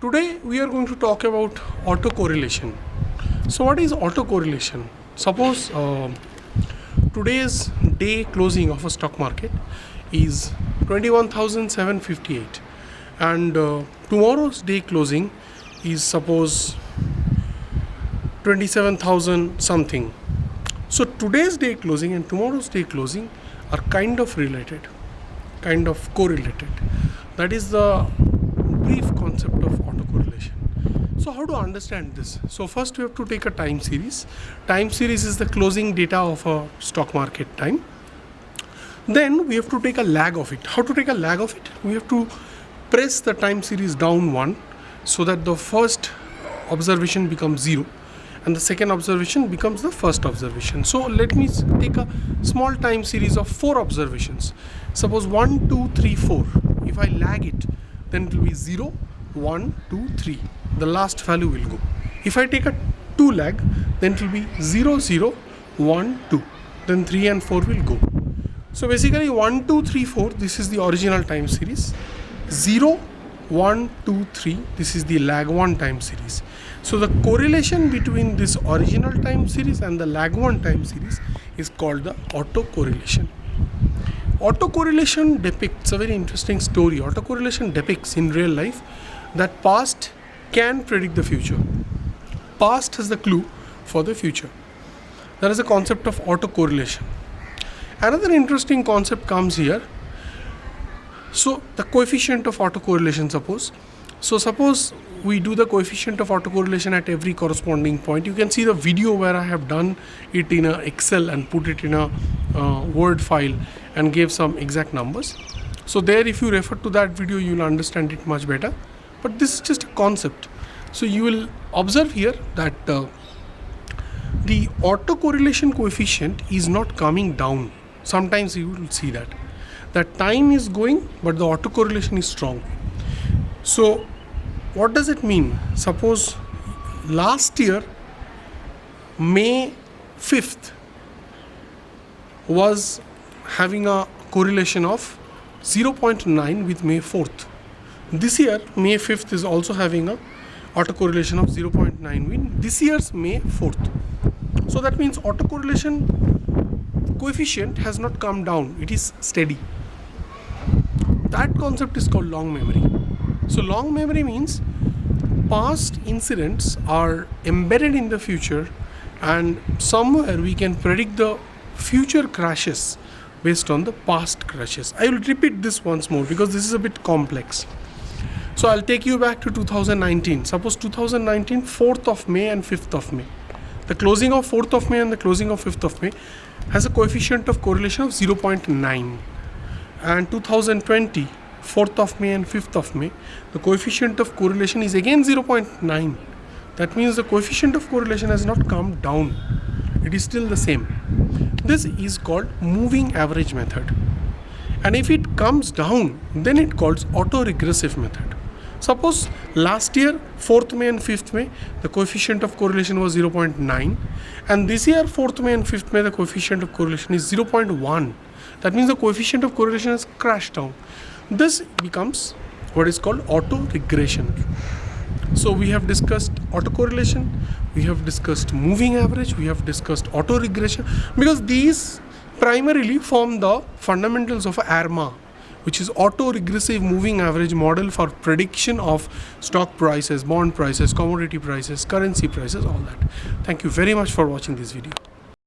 Today we are going to talk about autocorrelation. So what is autocorrelation? Suppose today's day closing of a stock market is 21,758 and tomorrow's day closing is suppose 27,000 something. So today's day closing and tomorrow's day closing are kind of related, kind of correlated. That is the brief concept of autocorrelation. So how to understand this? So first we have to take a time series. Time series is the closing data of a stock market time. Then we have to take a lag of it. How to take a lag of it? We have to press the time series down one so that the first observation becomes 0 and the second observation becomes the first observation. So let me take a small time series of 4 observations. Suppose 1, 2, 3, 4. If I lag it, then it will be 0, 1, 2, 3. The last value will go. If I take a 2 lag, then it will be 0, 0, 1, 2. Then 3 and 4 will go. So basically 1, 2, 3, 4, this is the original time series. 0, 1, 2, 3, this is the lag 1 time series. So the correlation between this original time series and the lag 1 time series is called the autocorrelation. Autocorrelation depicts a very interesting story. Autocorrelation depicts in real life that past can predict the future. Past has the clue for the future. That is the concept of autocorrelation. Another interesting concept comes here. So the coefficient of autocorrelation, suppose we do the coefficient of autocorrelation at every corresponding point. You can see the video where I have done it in a Excel and put it in a Word file and gave some exact numbers. So there, if you refer to that video, you will understand it much better. But this is just a concept. So you will observe here that the autocorrelation coefficient is not coming down. Sometimes you will see that time is going, but the autocorrelation is strong. So what does it mean? Suppose last year May 5th was having a correlation of 0.9 with May 4th. This year May 5th is also having a autocorrelation of 0.9 with this year's May 4th. So that means autocorrelation coefficient has not come down, it is steady. That concept is called long memory. So long memory means past incidents are embedded in the future and somewhere we can predict the future crashes based on the past crashes. I will repeat this once more because this is a bit complex. So I'll take you back to 2019. Suppose 2019, 4th of May and 5th of May. The closing of 4th of May and the closing of 5th of May has a coefficient of correlation of 0.9. And 2020, 4th of May and 5th of May, the coefficient of correlation is again 0.9. That means the coefficient of correlation has not come down. It is still the same. This is called moving average method. And if it comes down, then it calls autoregressive method. Suppose last year, 4th May and 5th May, the coefficient of correlation was 0.9. And this year, 4th May and 5th May, the coefficient of correlation is 0.1. That means the coefficient of correlation has crashed down. This becomes what is called autoregression. So we have discussed autocorrelation, we have discussed moving average, we have discussed autoregression, because these primarily form the fundamentals of ARMA, which is autoregressive moving average model for prediction of stock prices, bond prices, commodity prices, currency prices, all that. Thank you very much for watching this video.